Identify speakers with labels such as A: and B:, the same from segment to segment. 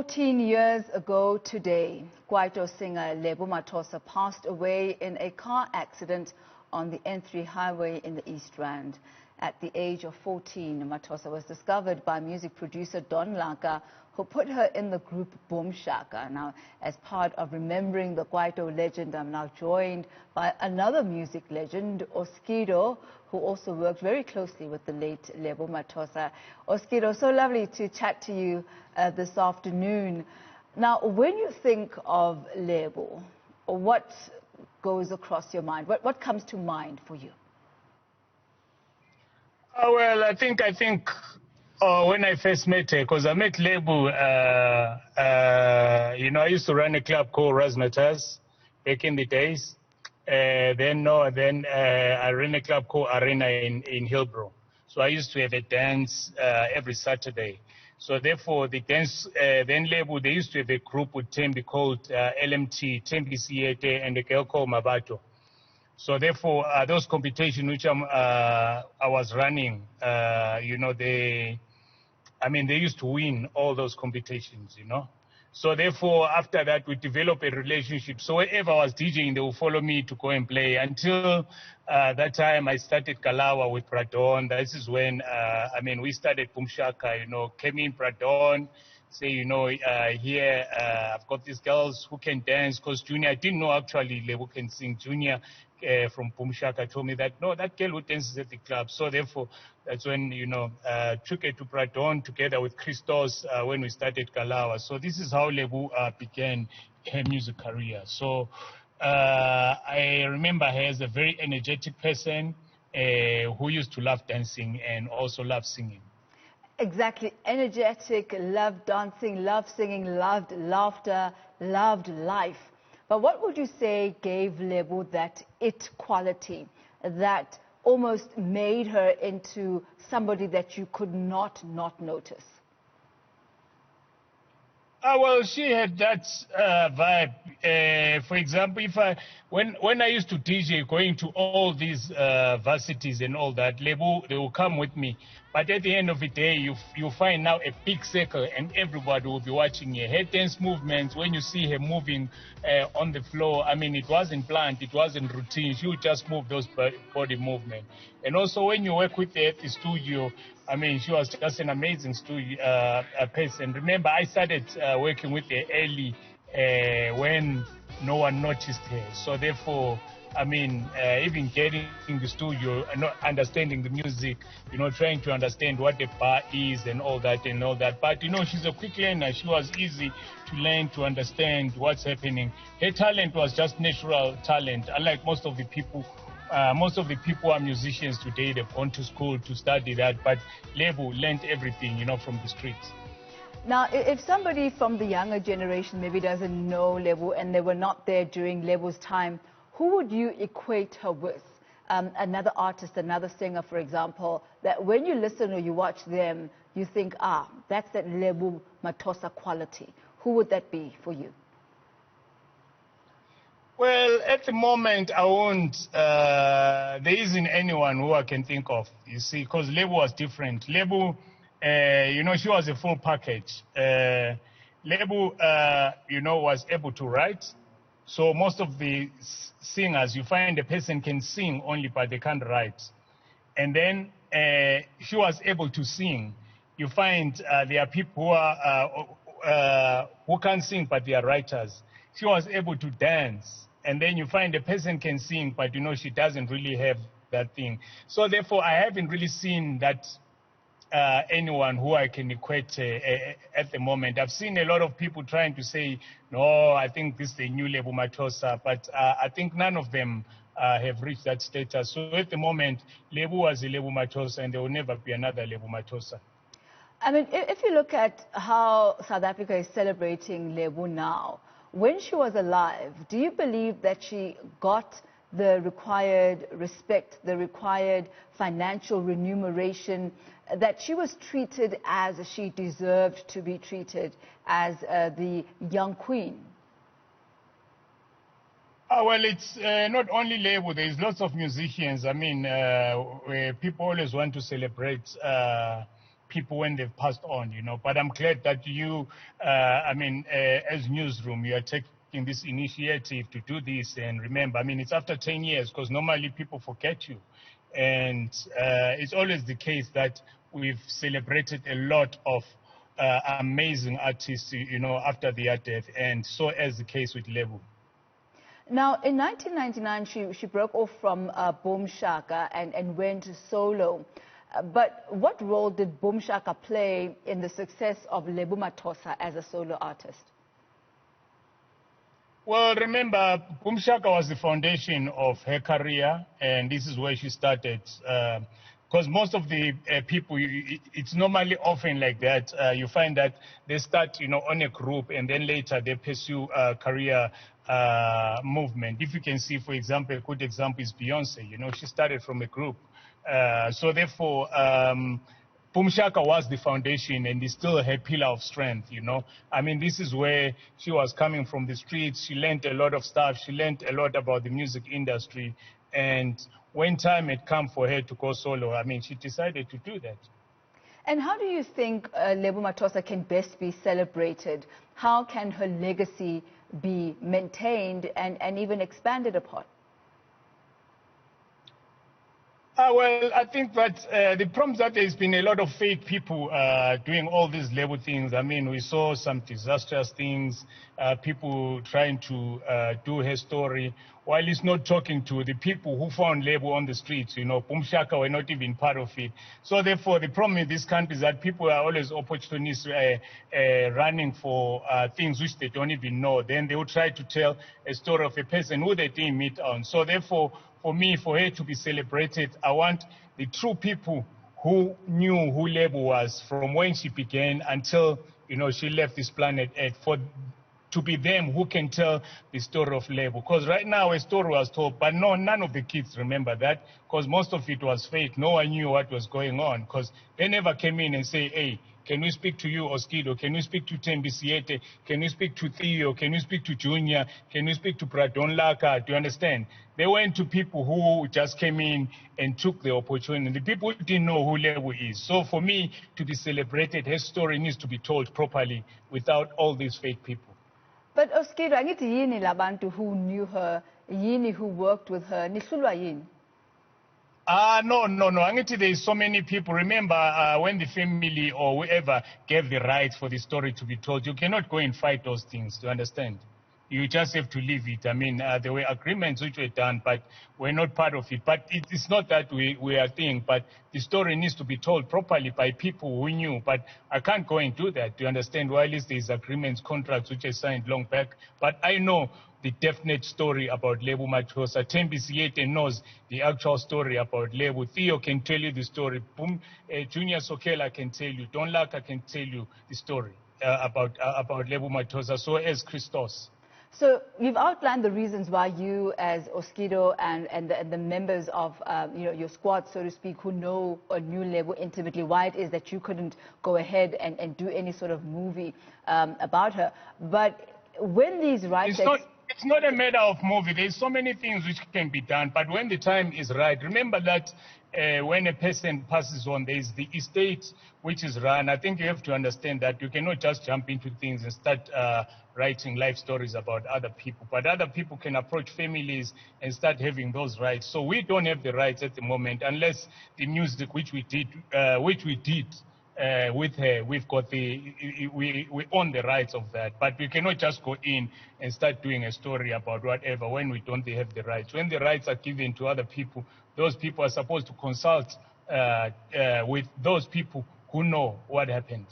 A: 14 years ago today, Kwaito singer Lebo Mathosa passed away in a car accident on the N3 highway in the East Rand. At the age of 14, Mathosa was discovered by music producer Don Laka, who put her in the group Boom Shaka. Now, as part of remembering the Kwaito legend, I'm now joined by another music legend, Oskido, who also worked very closely with the late Lebo Mathosa. Oskido, so lovely to chat to you this afternoon. Now, when you think of Lebo, what goes across your mind? What comes to mind for you?
B: Well, I think when I first met her, because I met Lebo, I used to run a club called Razzmatazz back in the days. Then I ran a club called Arena in Hillbrow. So I used to have a dance every Saturday. So therefore, the dance, then Lebo, they used to have a group with Tembi called LMT, Tembi Siete, and a girl called Mabato. So therefore, those competitions which I was running, they used to win all those competitions, So therefore, after that, we developed a relationship. So wherever I was DJing, they would follow me to go and play. Until that time, I started Kalawa with Pradon. This is when, we started Boom Shaka, came in Pradon, say, here, I've got these girls who can dance. Because Junior, I didn't know actually Lebo can sing. Junior from Boom Shaka told me that, no, that girl who dances at the club. So therefore, that's when, took her to Pradon together with Christos when we started Kalawa. So this is how Lebo began her music career. So I remember her as a very energetic person who used to love dancing and also love singing.
A: Exactly. Energetic, loved dancing, loved singing, loved laughter, loved life. But what would you say gave Lebo that it quality that almost made her into somebody that you could not notice?
B: Well, she had that vibe. For example, when I used to DJ, going to all these varsities and all that, Lebo, they will come with me. But at the end of the day, you find now a big circle and everybody will be watching her. Her dance movements, when you see her moving on the floor, it wasn't planned, it wasn't routine. She would just move those body movements. And also when you work with her at the studio, she was just an amazing studio person. Remember, I started working with her early when no one noticed her. So therefore, even getting in the studio and not understanding the music, trying to understand what the bar is and all that. But, she's a quick learner. She was easy to learn, to understand what's happening. Her talent was just natural talent, unlike most of the people. Most of the people are musicians today. They've gone to school to study that. But Lebo learned everything, from the streets.
A: Now, if somebody from the younger generation maybe doesn't know Lebo and they were not there during Lebo's time, who would you equate her with? Another artist, another singer, for example, that when you listen or you watch them, you think, that's that Lebo Mathosa quality. Who would that be for you?
B: Well, at the moment, I won't. There isn't anyone who I can think of, you see, because Lebo was different. Lebo, she was a full package. Lebo, was able to write. So most of the singers, you find a person can sing only, but they can't write. And then she was able to sing. You find there are people who can't sing, but they are writers. She was able to dance. And then you find a person can sing, but she doesn't really have that thing. So therefore, I haven't really seen that anyone who I can equate at the moment. I've seen a lot of people trying to say, no, I think this is the new Lebo Mathosa, but I think none of them have reached that status. So at the moment, Lebo was a Lebo Mathosa, and there will never be another Lebo Mathosa.
A: If you look at how South Africa is celebrating Lebo now, when she was alive, do you believe that she got the required respect, the required financial remuneration, that she was treated as she deserved to be treated as the young queen?
B: Well, it's not only Lebo. There's lots of musicians. Where people always want to celebrate people when they've passed on, you know. But I'm glad that you, as Newsroom, you are taking this initiative to do this. And remember, I mean, it's after 10 years, because normally people forget you. And it's always the case that we've celebrated a lot of amazing artists, you know, after their death. And so as the case with Lebo.
A: Now, in 1999, she broke off from Boom Shaka and went solo. But what role did Boom Shaka play in the success of Lebo Mathosa as a solo artist?
B: Well, remember, Boom Shaka was the foundation of her career, and this is where she started. Because most of the people, it's normally often like that. You find that they start, you know, on a group, and then later they pursue career movement. If you can see, for example, a good example is Beyonce. You know, she started from a group. So therefore, Boom Shaka was the foundation, and is still her pillar of strength, you know. I mean, this is where she was coming from the streets. She learned a lot of stuff. She learned a lot about the music industry. And when time had come for her to go solo, I mean, she decided to do that.
A: And how do you think Lebo Mathosa can best be celebrated? How can her legacy be maintained and even expanded upon?
B: Well, I think that the problem is that there's been a lot of fake people doing all these Lebo things. I mean, we saw some disastrous things, people trying to do her story, while it's not talking to the people who found Lebo on the streets. You know, Boom Shaka were not even part of it. So therefore, the problem in this country is that people are always opportunists, running for things which they don't even know. Then they will try to tell a story of a person who they didn't meet on. So therefore, for me, for her to be celebrated, I want the true people who knew who Lebo was from when she began until, you know, she left this planet Earth, to be them who can tell the story of Lebo. Because right now a story was told, but none of the kids remember that, because most of it was fake. No one knew what was going on, because they never came in and say, hey, can we speak to you, Oskido? Can we speak to Tembisiete? Can we speak to Theo? Can we speak to Junior? Can we speak to Pradon Laka? Do you understand? They went to people who just came in and took the opportunity. The people didn't know who Lebo is. So for me to be celebrated, her story needs to be told properly without all these fake people.
A: But Oskido, angithi yini labantu who knew her, yini who worked with her, nihlulwa yini?
B: No. Angithi there is so many people. Remember, when the family or whoever gave the rights for the story to be told, you cannot go and fight those things, do you understand? You just have to leave it. I mean, there were agreements which were done, but we're not part of it. But it's not that we are thinking, but the story needs to be told properly by people who knew. But I can't go and do that, do you understand? While there's agreements, contracts which are signed long back. But I know the definite story about Lebo Mathosa. Tembisiete knows the actual story about Lebo. Theo can tell you the story. Junior Sokela can tell you. Don Laka can tell you the story about Lebo Mathosa. So as Christos.
A: So you've outlined the reasons why you, as Oskido and the members of your squad, so to speak, who know or knew Lebo intimately, why it is that you couldn't go ahead and do any sort of movie about her. But when these rights...
B: It's not a matter of movie. There's so many things which can be done, but when the time is right, remember that when a person passes on, there's the estate which is run. I think you have to understand that you cannot just jump into things and start writing life stories about other people. But other people can approach families and start having those rights. So we don't have the rights at the moment, unless the music which we did with her, we've got we own the rights of that. But we cannot just go in and start doing a story about whatever when we don't have the rights. When the rights are given to other people, those people are supposed to consult with those people who know what happened.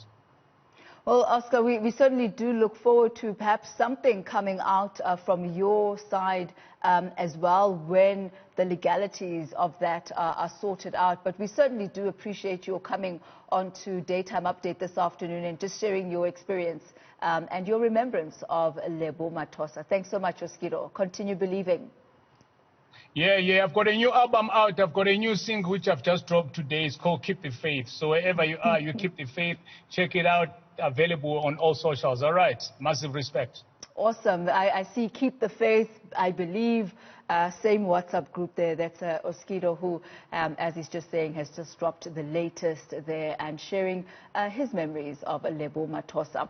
A: Well, Oscar, we certainly do look forward to perhaps something coming out from your side as well when the legalities of that are sorted out. But we certainly do appreciate your coming on to Daytime Update this afternoon and just sharing your experience and your remembrance of Lebo Mathosa. Thanks so much, Oskido. Continue believing.
B: Yeah, I've got a new album out. I've got a new single which I've just dropped today. It's called Keep the Faith. So wherever you are, you keep the faith. Check it out. Available on all socials. All right. Massive respect.
A: Awesome. I see Keep the Faith, I believe, same WhatsApp group there. That's Oskido, who, as he's just saying, has just dropped the latest there and sharing his memories of Lebo Mathosa.